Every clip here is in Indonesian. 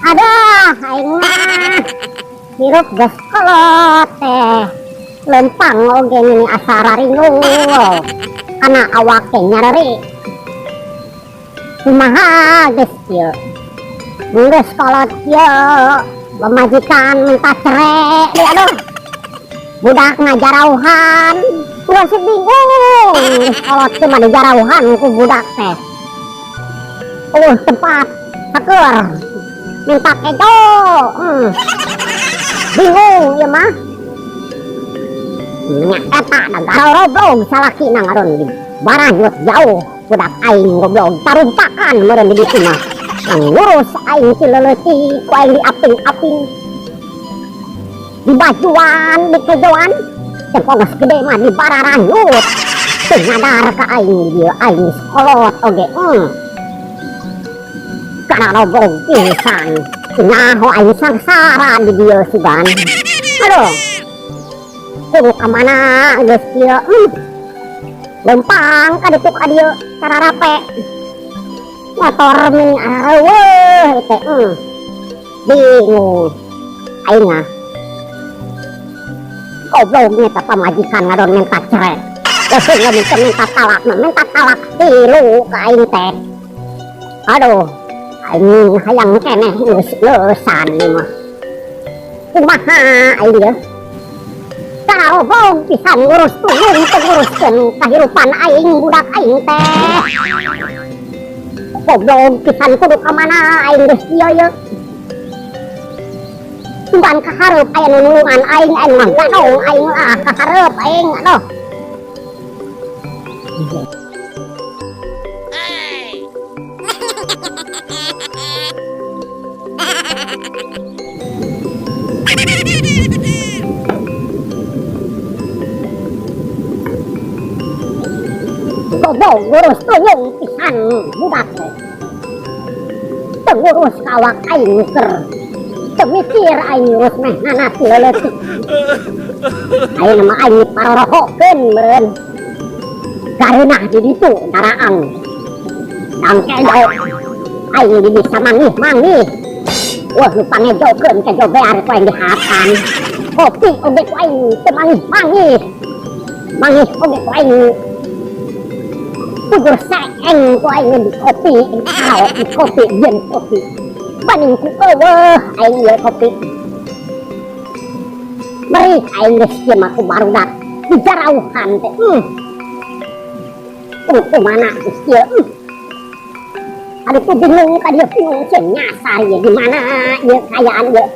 Ada aing mah hirup geus kolot teh lempang oge ini asa raringu kana awak teh nyareri kumaha geus kieu geus kolot kieu pemajikan minta cerai deh aduh budak ngajarauhan gua sih bingung geus kolot cuma dijarauhan ku budak teh tempat sakur minta kejo bingung ya mah nya eta da garau roblog salaki na ngaron di baranyut jauh budak aing goblok tarumpakan meureun di ditu mah ngurus aing si leuleutik ku aing diaping-aping di bajuan di kejoan cepogos gede mah di bararanyut teu ngadar ka aing di dieu aing kolot oge karena roblog pisan nyaho aing sangsara di dieu sigan aduh kudu kamana geus kieu lempang ka ditu ka dieu sararape motor ming areueuh teh bingung aing mah goblok nya pamajikan ngadon minta cerai geus minta talak tilu ka aing teh aduh aing hayang keneh geus leusan ieu mah kumaha aing ge kana robong pisan ngurus tulung teu nguruskeun kahirupan aing budak aing teh goblok pisan kudu ka mana aing geus kieu ye tuan ka hareup aya nu nulungan aing mah gadong aing lah ka hareup aing aduh goblok ngurus tulung pisan budak teh teu ngurus kawak aing keur teu mikir aing ngurus meh nana ti leuleutik aing mah aing parorohokeun meureun gareunah di ditu daraang dang kejo aing di bisa mangih wah nu pangejokeun kejo bear ku aing dihatan kopi oge ku aing teu mangih oge ku aing tugur saeng ku aing di kopi kalau di kopi yen kopi banding ku eueuh aing ieu kopi beri aing geus kieu mah ku barudak di jarauhan teh kumaha geus kieu aduh ku bingung ka dieu bingung ceun nyasar ieu di mana ieu kayaan ieu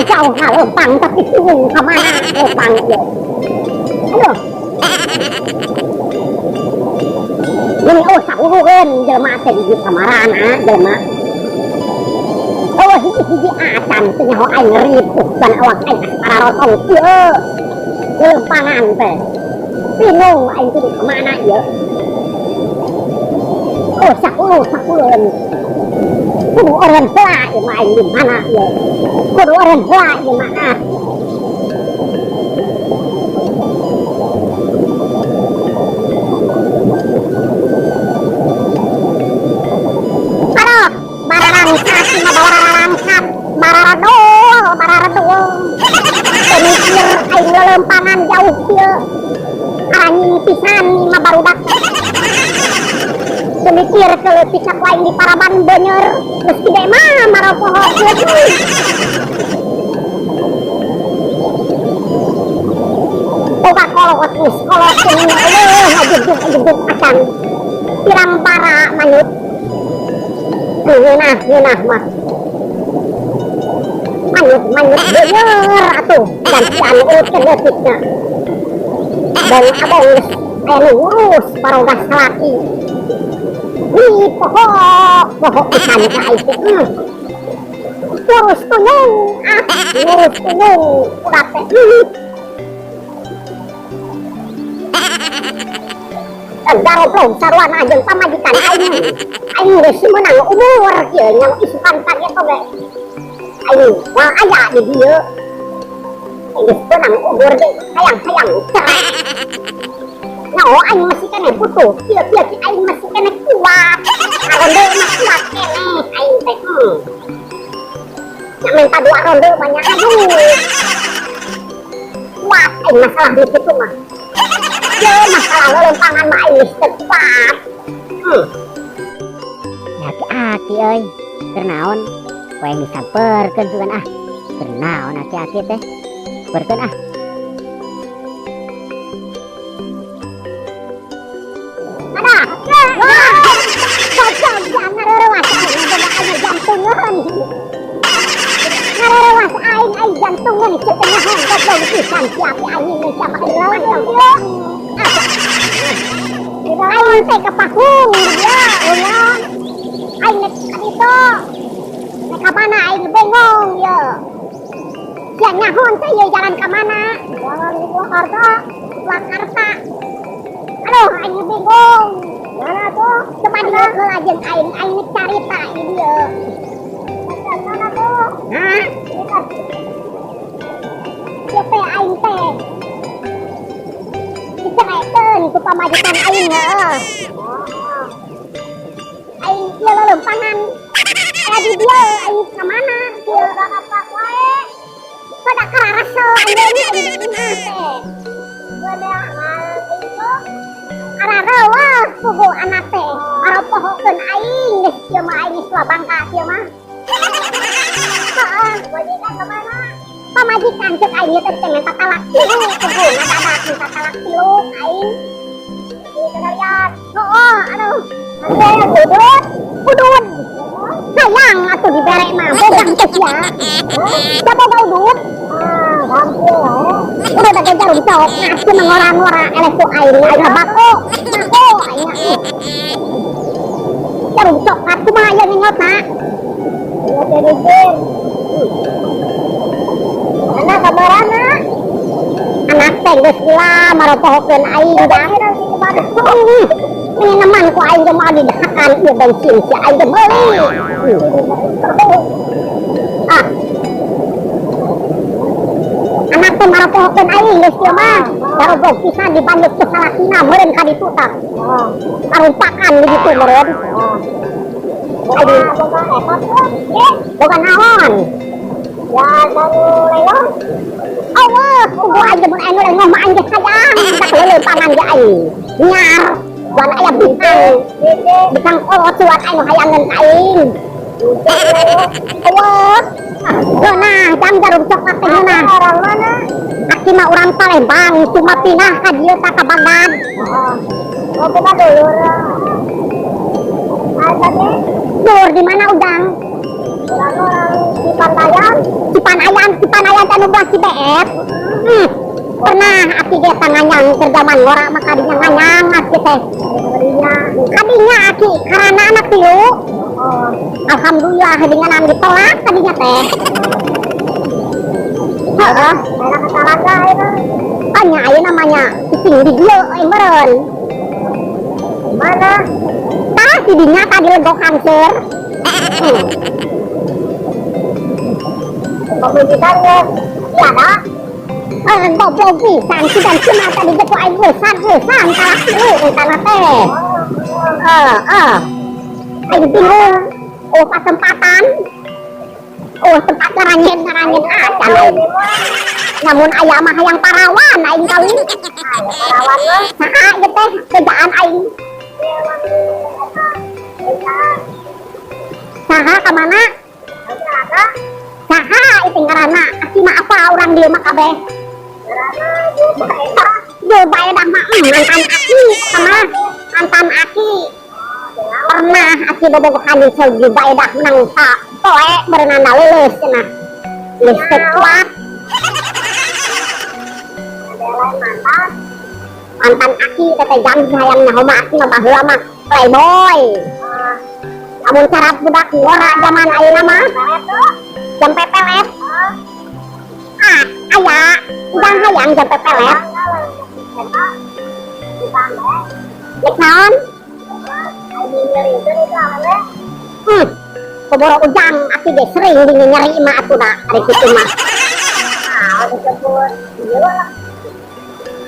jauh lempang tapi bingung kemana lempang ya aduh ini sauruheun jelema teh di kamarana jelema hiji acan teh nyaho aing ripuh dan awak aing pararotong kieu lempangan teh bingung aing kudu kemana ieu sakuleun kudu orang heula ieu mah aing di mana ieu kudu orang heula ieu mah aduh bararangkat mah bararangkat bararadul teu mikir aing lelempangan jauh kieu anjing pisan mah barudak mikir keleutik ku aing di paraban beuneur geus gede mah maropohokeun boga kolot geus kolot teh ngajug acan pirang para manyut ngeunah mah manyut beuneur atuh gantian urutkeun leutikna dan abang geus aya nu ngurus barogas salaki pohok pisan ka aing teh ngurus tulung udah teh garoblog sarwana jeung pamajikan aing geus meunang umur kieu nya isukan target oge aing moal aya di dieu geus meunang umur ge hayang cerai Oh, aing masih kena butuh. Kira-kira aing masih kena kuat. Ronde mah kuat kene aing teh. Yang minta 2 ronde banyak aduh. Kuat aing masalah di situ mah. Ya masalah lempangan mah aing kuat. Aki-aki euy. Keur naon? Poe disamperkeun sugan ah. Keur naon aki-aki teh? Samperkeun ah. Jantungan setengah hongkot lo pisan siapa aing ini siapa lawan dong aing teh kepakung dia ulang aing nek itu nek ka mana aing bengong ya sia nyahon teh ye jalan ka mana jalan di Purwakarta aduh aing bengong mana tuh coba dia ngelajen aing carita ini ya mana tuh hah siapa aing teh diceraikan ku pamajikan aing heeh aing ieu lelempangan di dia aing ka mana ieu apa wae pada kararasa aing aing teh gede itu ararawa puguh anak teh aropohokeun aing geus ieu mah aing geus bangka ieu mah heeh majikan ka mana pamajikan cek aing teh pengen tatalak tilu kudu ngadadak tatalak tilu aing itu lihat oh aduh udut sayang atuh dibere mah bogang teh ya coba udut udah ada jarum cok ngasih mengora-ngora eleh ku aing aing bako aing jarum cok atuh mah aya nyota anak kabarana anak teh geus gila maropohokeun aing dah ini neman ku aing ge mau didahakan ieu bensin si aing ge meuli anak teh maropohokeun aing geus ieu mah darogog pisan dibandut ke salakina meureun ka ditu tah karumpakan di ditu meureun boga naon ya baru lewat Allah kudu aja mun anu ngomong mah aing sayang dak leuleumpangan ge aing nyar wan aya bintang kolot suat aing hayangeun aing Allah nah jam jarum coklat teh nah orang mana aki mah urang Palembang cuma pindah ka dieu ka Bagdad oh buka dulur ada teh dulur di mana udang Cipanayan anu belah Cibeet pernah aki ge nganyang kerjaman ngora mah kadinya nganyang aki teh kadinya aki karana anak tilu alhamdulillah dengan ditolak kadinya teh heeh daerah Katalaga eta anya aya namanya cicing di dieu meureun mana tah di dinya tadi legokan seur pembicaranya iya dah goblok pisan si dan cuma tadi gitu aing wesan kalak dulu kana teh aing bingung tempat ngaranyen acan aing namun aya mah hayang parawan aing kali parawan mah saha ieu teh kerjaan aing saha ka mana saha itu ngaranna aki mah apa orang dia mah kabeh Juba dah mah mantan aki sama mantan aki pernah aki bobogohan di Juba dah menang tak poe berenanda lulus cenah listrik kuat mantan aki teteh jam sayang nyaho mah aki mah baheula mah playboy amun syarat budak ngora zaman ayeuna mah jam pepelet aya udang hayang jam pepelet nek naon keboro ujang aki ge sering nyeri mah atuh da ari kitu mah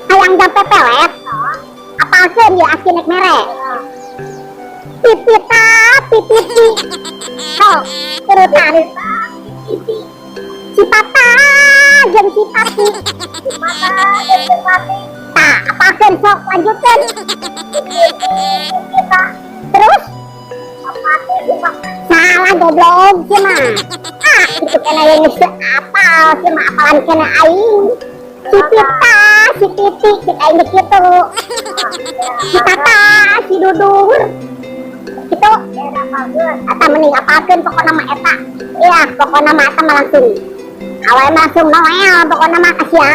hayang jam pepelet apalkeun ya aki nek mere. Pipita, pipiti. Sok, turutan. Cipata jeung cipati. Cipata jeung cipati. Tah, apalkeun sok lanjutkeun. Cipita. Terus salah goblok sih mah. Ah, itu kena yang apal sih mah apalan kena aing. Si Pita, si Titi, kita ini gitu. Si Tata, si Dudur. Gitu. Eta mending apalkeun pokokna mah eta. Iya, pokokna mah eta mah langsung. Awal langsung Noel, pokokna mah Asia.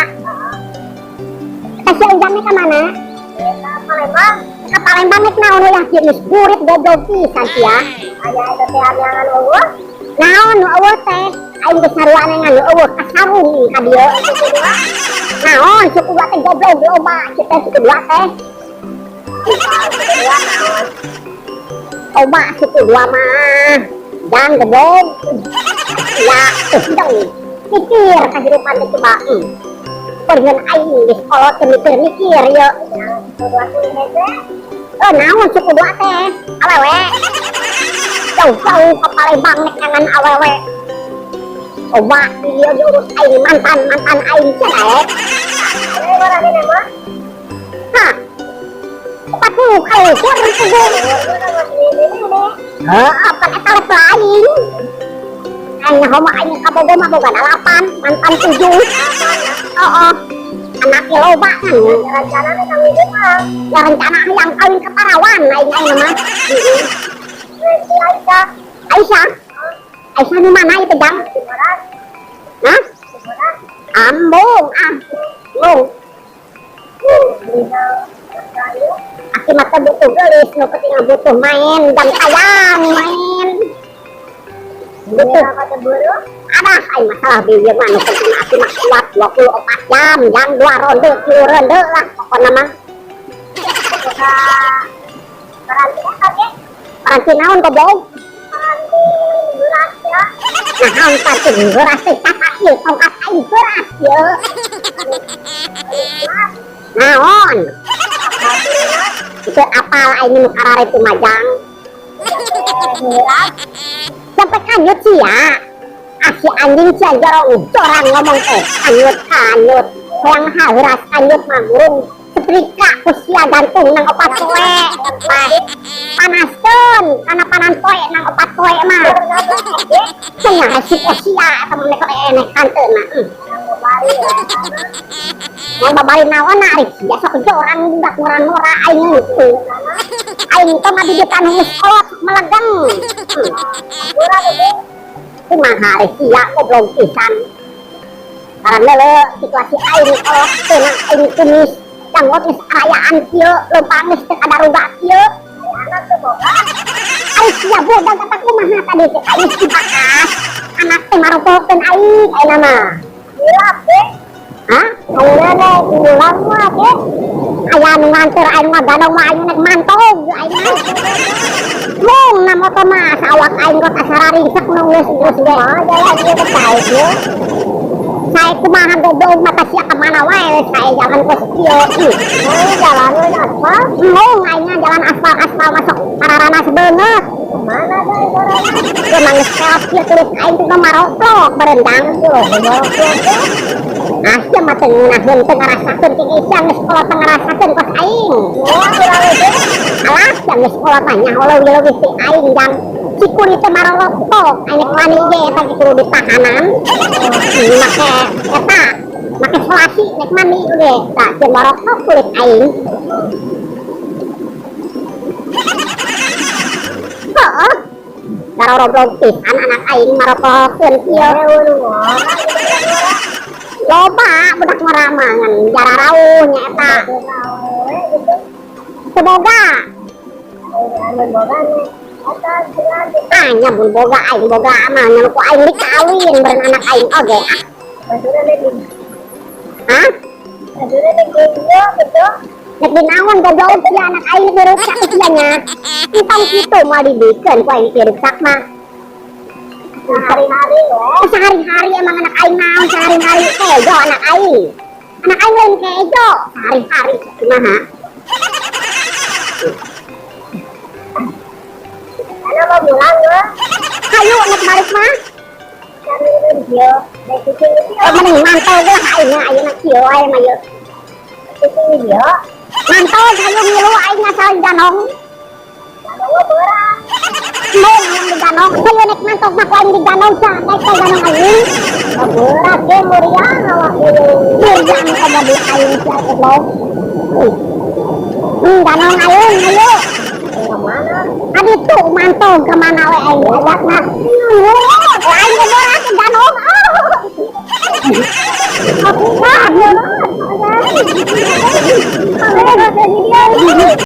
Asia ujangnya ke mana? Palembang. Ke Palembang nek naon ulah geus kurit goblok pisan ya. Aya eta teh anu eueuh. Naon nu eueuh teh? Aing geus saruana nganu eueuh ka sarung ka dieu. Naon suku dua teh goblok loba, kita suku dua teh. Coba suku dua mah. Jangan goblok. Ya, dong. Pikir kehidupan teh coba. Pergen aing geus kolot teu mikir-mikir ye. Oh, naon suku dua teh? Awewe. Jauh-jauh ke Palembang nek ngangan awewe. Coba dia diurus aing mantan aing cedek. Awewe ini mah. Hah. 40 kali kurang teguh. Apa eta les lain? Aing homa aing kabogo mah boga 8, mantan 7. Heeh. Anak loba kan rencana kang hidup mah. Ya rencana yang kawin ke Parawan aing mah. Aisyah. Aisyah di mana itu, Bang? Hah? Ambung, Ambung. Aki mata butuh gelis, nu penting butuh main dan tayang main. Butuh kata buru? Ada aing masalah bieu mah nu penting aki mah kuat 24 jam, jam 2 ronde, 10 ronde lah pokona mah. Paranti naon goblok? Beras ya. Naon paranti beras teh tata ieu tongkat aing beras ye. Naon? Itu apal aing nu karare tu majang. Sampai kanyut sih ya. Asi anjing sia jorong ngomong teh kanyut. Hoyang heuras kanyut mah burung setrika usia gantung nang opat poe. Panaskeun kana panan poe nang opat poe mah. Cenah resik usia eta mah nek enek kanteun mah. Yang babari naon ari sia sok jorang budak ngora-ngora aing itu. Aing teh mah di depan geus kolot melegeng. Kumaha ari sia goblok pisan. Karena lo situasi aing kolot teh nang aing kumis janggot geus arayaan kieu leumpang geus teu kada ruga kieu. Anak teh boga. Ari sia budak kata kumaha tadi teh aing dibakas. Anak teh maropokeun aing ayeuna mah. Hilap teh. Hah? Ayeuna ulang mah teh. Aya nu nganter aing mah gadong mah aing nek mantog aing mah. Mung na motor mah sawak aing kok asara ringsek nu geus ge. Jalan ieu teh sae ye. Sae kumaha goblok mata sia ka mana wae sae jalan kos kieu. Jalan aspal. Mung aing jalan aspal masuk sararana sebeungeut. Mana teh sararana? Emang geus keos kieu terus aing teh maroklok berendang tuh. Ah, sia mah teu ngeunaheun teu ngarasakeun kenging sia geus kolot teu ngarasakeun kos aing. Alah, sia geus kolot mah nya leuwih-leuwih ti aing dan cikurit teh marolok aing wani ge eta kudu ditahanan. Make eta, make selasi nek mani ge. Tah jeung marokok kulit aing. Heeh. Daroroblog pisan anak aing marokokeun kieu. Loba budak ngaramangan jararau nya eta. Semoga nya mun boga aing boga mah nya ku aing dikawin beren anak aing oge. Hah? Nek dinaon goblok sia anak aing dirusak sia nya. Entong kitu mah dibikeun ku aing dirusak mah. Sehari-hari we. Sehari-hari emang anak aing naon sehari-hari kejo anak aing. Anak aing lain kejo sehari-hari kumaha? balik mah. Dia, mending mantau gue aing nak kieu aing mah yeuh. Itu dia. Mantau kayu ngilu aing asal janong. Janong beurang. Mau yang di janong, saya nek mantau mah lain di janong sa, nek ka janong aing. Beurang ge muriang awak ieu. Muriang ka di aing sia lo. Janong aing ayo. Mana? Adi tuh mantau kemana we aing ajak nak. Aing